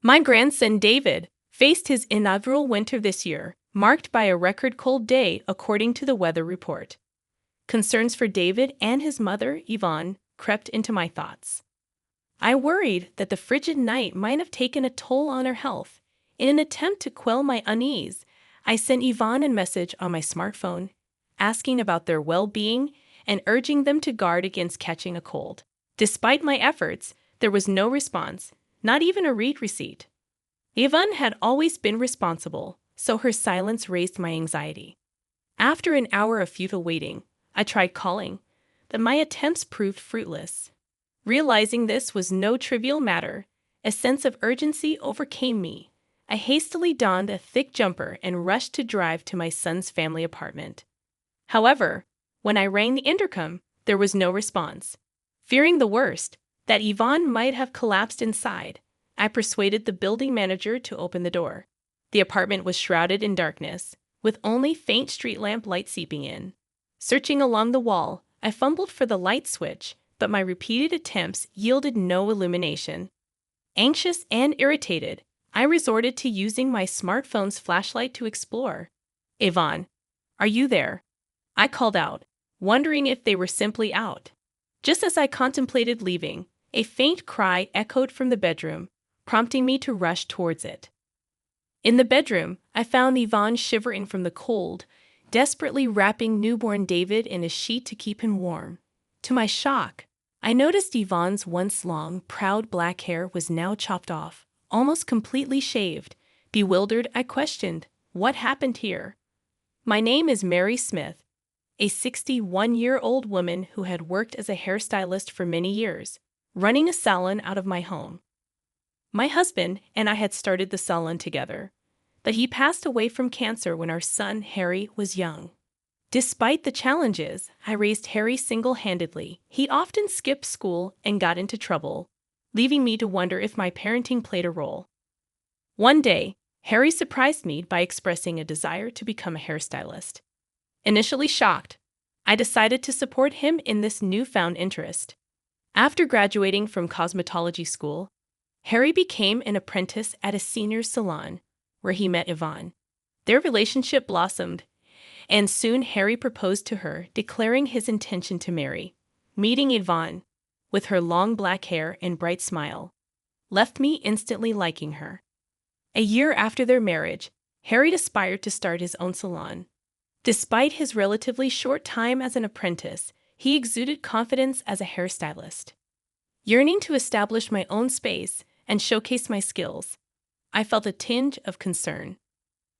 My grandson David faced his inaugural winter this year, marked by a record cold day according to the weather report. Concerns for David and his mother, Yvonne, crept into my thoughts. I worried that the frigid night might have taken a toll on her health. In an attempt to quell my unease, I sent Yvonne a message on my smartphone, asking about their well-being and urging them to guard against catching a cold. Despite my efforts, there was no response, not even a read receipt. Yvonne had always been responsible, so her silence raised my anxiety. After an hour of futile waiting, I tried calling, but my attempts proved fruitless. Realizing this was no trivial matter, a sense of urgency overcame me. I hastily donned a thick jumper and rushed to drive to my son's family apartment. However, when I rang the intercom, there was no response. Fearing the worst, that Yvonne might have collapsed inside, I persuaded the building manager to open the door. The apartment was shrouded in darkness, with only faint street lamp light seeping in. Searching along the wall, I fumbled for the light switch, but my repeated attempts yielded no illumination. Anxious and irritated, I resorted to using my smartphone's flashlight to explore. "Yvonne, are you there?" I called out, wondering if they were simply out. Just as I contemplated leaving, a faint cry echoed from the bedroom, prompting me to rush towards it. In the bedroom, I found Yvonne shivering from the cold, desperately wrapping newborn David in a sheet to keep him warm. To my shock, I noticed Yvonne's once long, proud black hair was now chopped off, almost completely shaved. Bewildered, I questioned, "What happened here?" "My name is Mary Smith," a 61-year-old woman who had worked as a hairstylist for many years, running a salon out of my home. My husband and I had started the salon together, but he passed away from cancer when our son, Harry, was young. Despite the challenges, I raised Harry single-handedly. He often skipped school and got into trouble, leaving me to wonder if my parenting played a role. One day, Harry surprised me by expressing a desire to become a hairstylist. Initially shocked, I decided to support him in this newfound interest. After graduating from cosmetology school, Harry became an apprentice at a senior's salon, where he met Yvonne. Their relationship blossomed, and soon Harry proposed to her, declaring his intention to marry. Meeting Yvonne, with her long black hair and bright smile, left me instantly liking her. A year after their marriage, Harry aspired to start his own salon. Despite his relatively short time as an apprentice, he exuded confidence as a hairstylist. Yearning to establish my own space and showcase my skills, I felt a tinge of concern.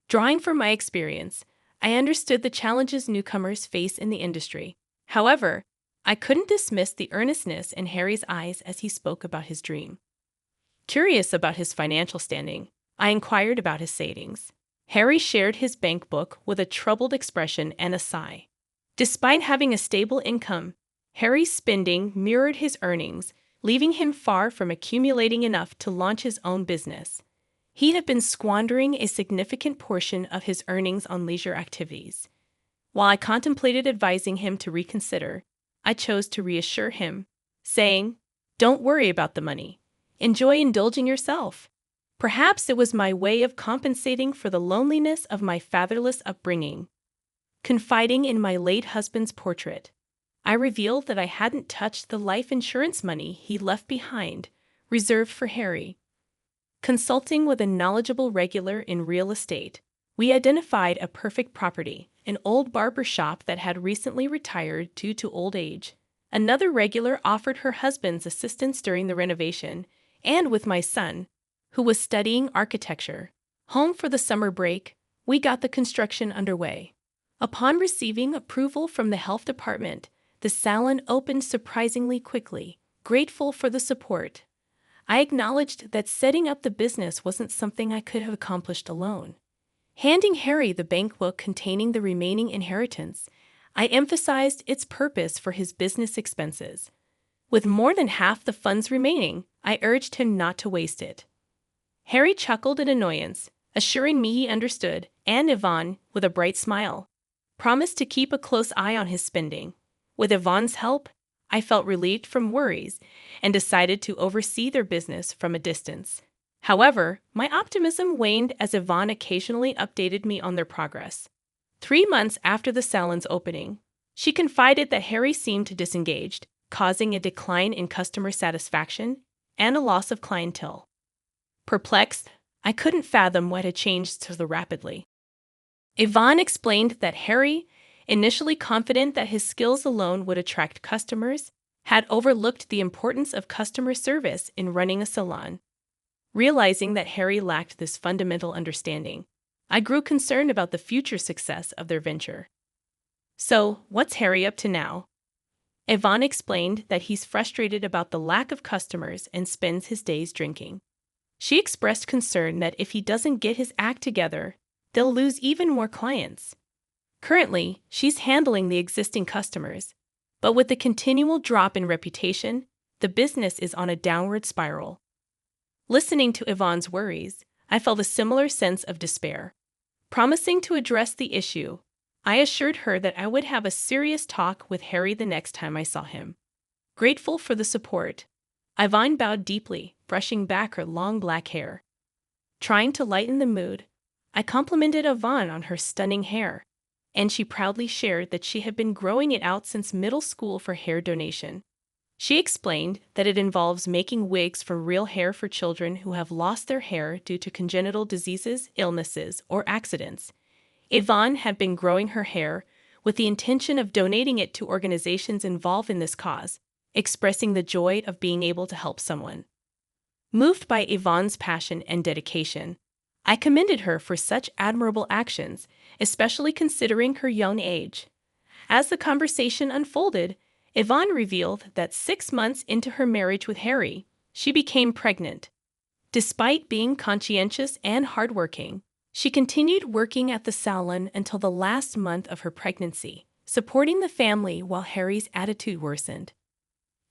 Drawing from my experience, I understood the challenges newcomers face in the industry. However, I couldn't dismiss the earnestness in Harry's eyes as he spoke about his dream. Curious about his financial standing, I inquired about his savings. Harry shared his bank book with a troubled expression and a sigh. Despite having a stable income, Harry's spending mirrored his earnings, leaving him far from accumulating enough to launch his own business. He had been squandering a significant portion of his earnings on leisure activities. While I contemplated advising him to reconsider, I chose to reassure him, saying, "Don't worry about the money. Enjoy indulging yourself." Perhaps it was my way of compensating for the loneliness of my fatherless upbringing. Confiding in my late husband's portrait, I revealed that I hadn't touched the life insurance money he left behind, reserved for Harry. Consulting with a knowledgeable regular in real estate, we identified a perfect property, an old barber shop that had recently retired due to old age. Another regular offered her husband's assistance during the renovation, and with my son, who was studying architecture, home for the summer break, we got the construction underway. Upon receiving approval from the health department, the salon opened surprisingly quickly. Grateful for the support, I acknowledged that setting up the business wasn't something I could have accomplished alone. Handing Harry the bank book containing the remaining inheritance, I emphasized its purpose for his business expenses. With more than half the funds remaining, I urged him not to waste it. Harry chuckled in annoyance, assuring me he understood, and Yvonne, with a bright smile, promised to keep a close eye on his spending. With Yvonne's help, I felt relieved from worries and decided to oversee their business from a distance. However, my optimism waned as Yvonne occasionally updated me on their progress. 3 months after the salon's opening, she confided that Harry seemed disengaged, causing a decline in customer satisfaction and a loss of clientele. Perplexed, I couldn't fathom what had changed so rapidly. Yvonne explained that Harry, initially confident that his skills alone would attract customers, had overlooked the importance of customer service in running a salon. Realizing that Harry lacked this fundamental understanding, I grew concerned about the future success of their venture. "So, what's Harry up to now?" Yvonne explained that he's frustrated about the lack of customers and spends his days drinking. She expressed concern that if he doesn't get his act together, they'll lose even more clients. Currently, she's handling the existing customers, but with the continual drop in reputation, the business is on a downward spiral. Listening to Yvonne's worries, I felt a similar sense of despair. Promising to address the issue, I assured her that I would have a serious talk with Harry the next time I saw him. Grateful for the support, Yvonne bowed deeply, brushing back her long black hair. Trying to lighten the mood, I complimented Yvonne on her stunning hair, and she proudly shared that she had been growing it out since middle school for hair donation. She explained that it involves making wigs from real hair for children who have lost their hair due to congenital diseases, illnesses, or accidents. Yvonne had been growing her hair with the intention of donating it to organizations involved in this cause, expressing the joy of being able to help someone. Moved by Yvonne's passion and dedication, I commended her for such admirable actions, especially considering her young age. As the conversation unfolded, Yvonne revealed that 6 months into her marriage with Harry, she became pregnant. Despite being conscientious and hardworking, she continued working at the salon until the last month of her pregnancy, supporting the family while Harry's attitude worsened.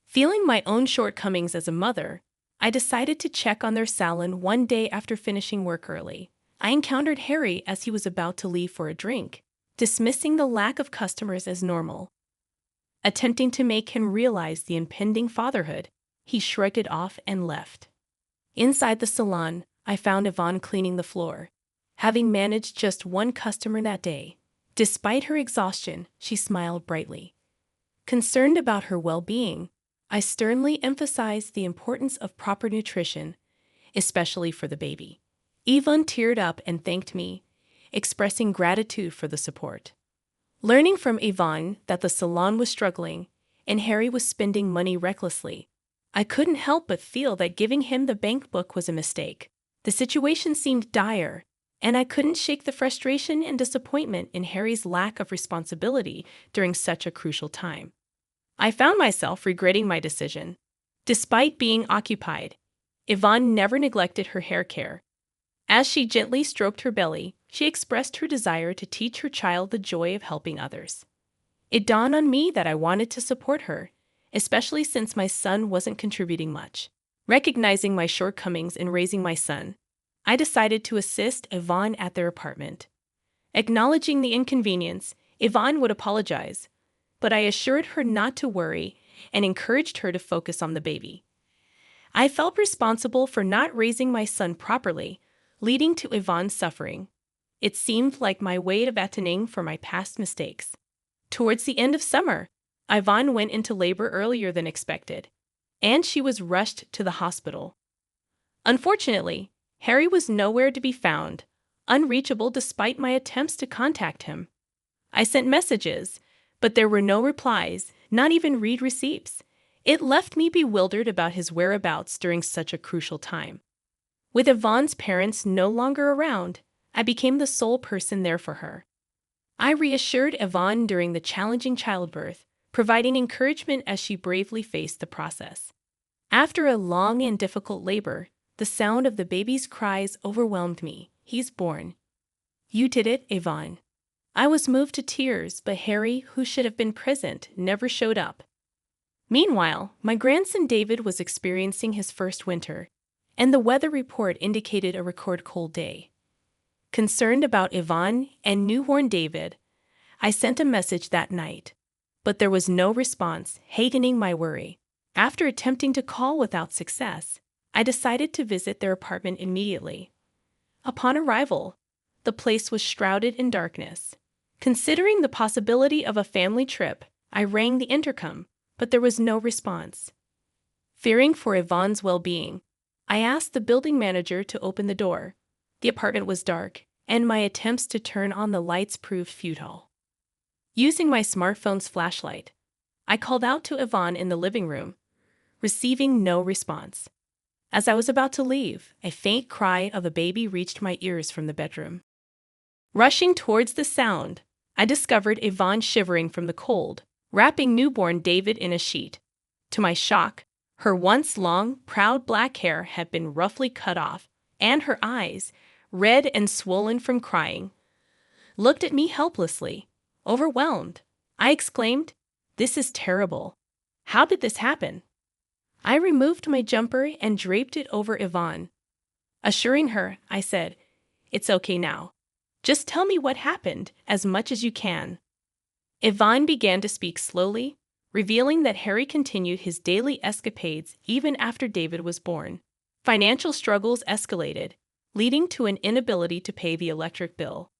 Feeling my own shortcomings as a mother, I decided to check on their salon one day after finishing work early. I encountered Harry as he was about to leave for a drink, dismissing the lack of customers as normal. Attempting to make him realize the impending fatherhood, he shrugged it off and left. Inside the salon, I found Yvonne cleaning the floor. Having managed just one customer that day, despite her exhaustion, she smiled brightly. Concerned about her well-being, I sternly emphasized the importance of proper nutrition, especially for the baby. Yvonne teared up and thanked me, expressing gratitude for the support. Learning from Yvonne that the salon was struggling and Harry was spending money recklessly, I couldn't help but feel that giving him the bank book was a mistake. The situation seemed dire, and I couldn't shake the frustration and disappointment in Harry's lack of responsibility during such a crucial time. I found myself regretting my decision. Despite being occupied, Yvonne never neglected her hair care. As she gently stroked her belly, she expressed her desire to teach her child the joy of helping others. It dawned on me that I wanted to support her, especially since my son wasn't contributing much. Recognizing my shortcomings in raising my son, I decided to assist Yvonne at their apartment. Acknowledging the inconvenience, Yvonne would apologize, but I assured her not to worry and encouraged her to focus on the baby. I felt responsible for not raising my son properly, leading to Yvonne's suffering. It seemed like my way of atoning for my past mistakes. Towards the end of summer, Yvonne went into labor earlier than expected, and she was rushed to the hospital. Unfortunately, Harry was nowhere to be found, unreachable despite my attempts to contact him. I sent messages, but there were no replies, not even read receipts. It left me bewildered about his whereabouts during such a crucial time. With Yvonne's parents no longer around, I became the sole person there for her. I reassured Yvonne during the challenging childbirth, providing encouragement as she bravely faced the process. After a long and difficult labor, the sound of the baby's cries overwhelmed me. "He's born." "You did it, Yvonne." I was moved to tears, but Harry, who should have been present, never showed up. Meanwhile, my grandson David was experiencing his first winter, and the weather report indicated a record cold day. Concerned about Yvonne and newborn David, I sent a message that night, but there was no response, hastening my worry. After attempting to call without success, I decided to visit their apartment immediately. Upon arrival, the place was shrouded in darkness. Considering the possibility of a family trip, I rang the intercom, but there was no response. Fearing for Yvonne's well-being, I asked the building manager to open the door. The apartment was dark, and my attempts to turn on the lights proved futile. Using my smartphone's flashlight, I called out to Yvonne in the living room, receiving no response. As I was about to leave, a faint cry of a baby reached my ears from the bedroom. Rushing towards the sound, I discovered Yvonne shivering from the cold, wrapping newborn David in a sheet. To my shock, her once long, proud black hair had been roughly cut off, and her eyes, red and swollen from crying, looked at me helplessly. Overwhelmed, I exclaimed, "This is terrible. How did this happen?" I removed my jumper and draped it over Yvonne. Assuring her, I said, "It's okay now. Just tell me what happened as much as you can." Yvonne began to speak slowly, revealing that Harry continued his daily escapades even after David was born. Financial struggles escalated, leading to an inability to pay the electric bill.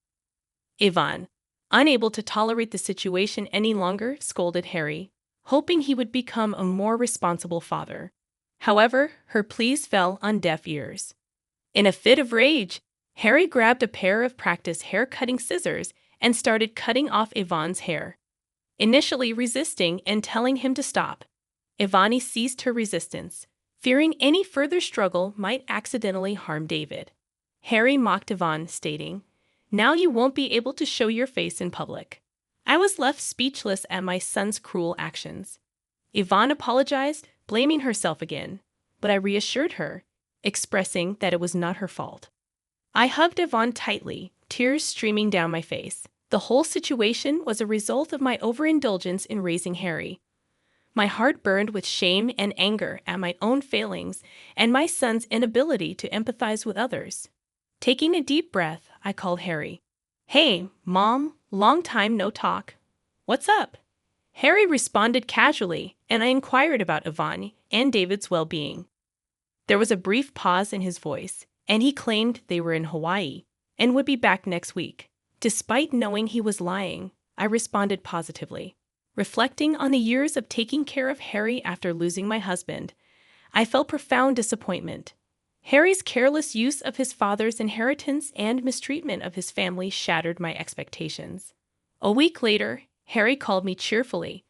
Yvonne, unable to tolerate the situation any longer, scolded Harry, hoping he would become a more responsible father. However, her pleas fell on deaf ears. In a fit of rage, Harry grabbed a pair of practice hair-cutting scissors and started cutting off Yvonne's hair. Initially resisting and telling him to stop, Yvonne ceased her resistance, fearing any further struggle might accidentally harm David. Harry mocked Yvonne, stating, "Now you won't be able to show your face in public." I was left speechless at my son's cruel actions. Yvonne apologized, blaming herself again, but I reassured her, expressing that it was not her fault. I hugged Yvonne tightly, tears streaming down my face. The whole situation was a result of my overindulgence in raising Harry. My heart burned with shame and anger at my own failings and my son's inability to empathize with others. Taking a deep breath, I called Harry. "Hey, Mom, long time no talk. What's up?" Harry responded casually, and I inquired about Yvonne and David's well-being. There was a brief pause in his voice, and he claimed they were in Hawaii and would be back next week. Despite knowing he was lying, I responded positively. Reflecting on the years of taking care of Harry after losing my husband, I felt profound disappointment. Harry's careless use of his father's inheritance and mistreatment of his family shattered my expectations. A week later, Harry called me cheerfully,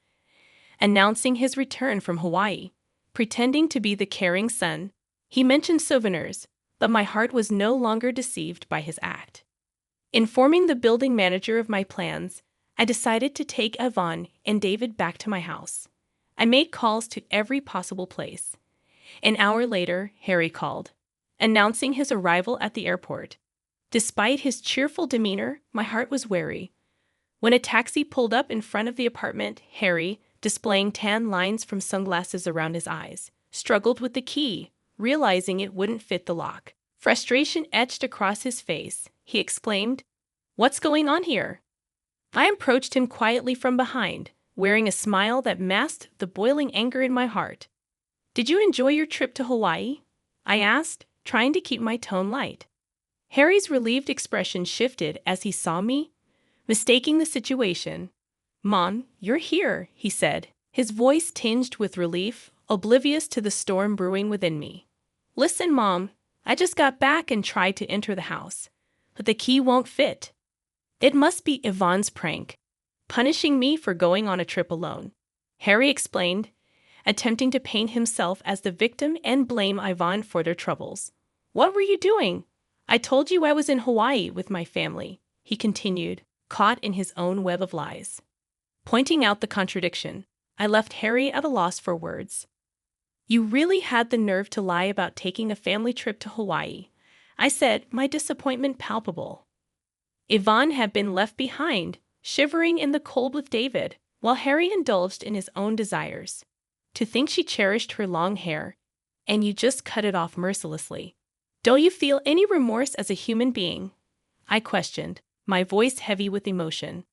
announcing his return from Hawaii. Pretending to be the caring son, he mentioned souvenirs, but my heart was no longer deceived by his act. Informing the building manager of my plans, I decided to take Yvonne and David back to my house. I made calls to every possible place. An hour later, Harry called, announcing his arrival at the airport. Despite his cheerful demeanor, my heart was wary. When a taxi pulled up in front of the apartment, Harry, displaying tan lines from sunglasses around his eyes, struggled with the key, realizing it wouldn't fit the lock. Frustration etched across his face. He exclaimed, "What's going on here?" I approached him quietly from behind, wearing a smile that masked the boiling anger in my heart. "Did you enjoy your trip to Hawaii?" I asked, trying to keep my tone light. Harry's relieved expression shifted as he saw me, mistaking the situation. "Mom, you're here," he said, his voice tinged with relief, oblivious to the storm brewing within me. "Listen, Mom, I just got back and tried to enter the house, but the key won't fit. It must be Yvonne's prank, punishing me for going on a trip alone," Harry explained, attempting to paint himself as the victim and blame Yvonne for their troubles. "What were you doing? I told you I was in Hawaii with my family," he continued, caught in his own web of lies. Pointing out the contradiction, I left Harry at a loss for words. "You really had the nerve to lie about taking a family trip to Hawaii," I said, my disappointment palpable. Yvonne had been left behind, shivering in the cold with David, while Harry indulged in his own desires. To think she cherished her long hair, and you just cut it off mercilessly. "Don't you feel any remorse as a human being?" I questioned, my voice heavy with emotion.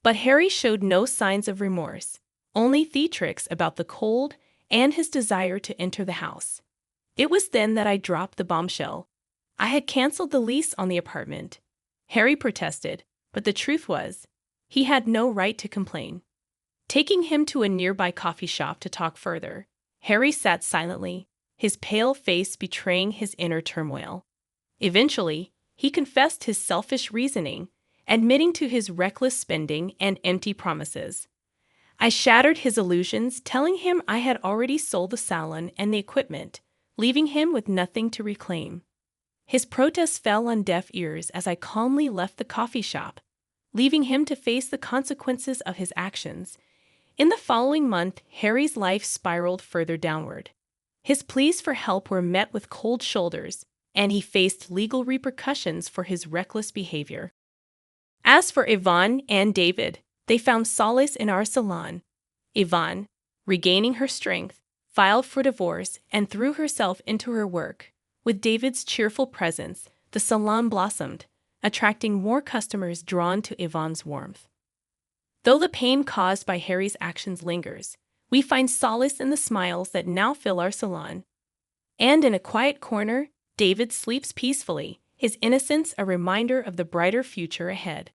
But Harry showed no signs of remorse, only theatrics about the cold and his desire to enter the house. It was then that I dropped the bombshell. I had canceled the lease on the apartment. Harry protested, but the truth was, he had no right to complain. Taking him to a nearby coffee shop to talk further, Harry sat silently, his pale face betraying his inner turmoil. Eventually, he confessed his selfish reasoning, admitting to his reckless spending and empty promises. I shattered his illusions, telling him I had already sold the salon and the equipment, leaving him with nothing to reclaim. His protests fell on deaf ears as I calmly left the coffee shop, leaving him to face the consequences of his actions. In the following month, Harry's life spiraled further downward. His pleas for help were met with cold shoulders, and he faced legal repercussions for his reckless behavior. As for Yvonne and David, they found solace in our salon. Yvonne, regaining her strength, filed for divorce and threw herself into her work. With David's cheerful presence, the salon blossomed, attracting more customers drawn to Yvonne's warmth. Though the pain caused by Harry's actions lingers, we find solace in the smiles that now fill our salon. And in a quiet corner, David sleeps peacefully, his innocence a reminder of the brighter future ahead.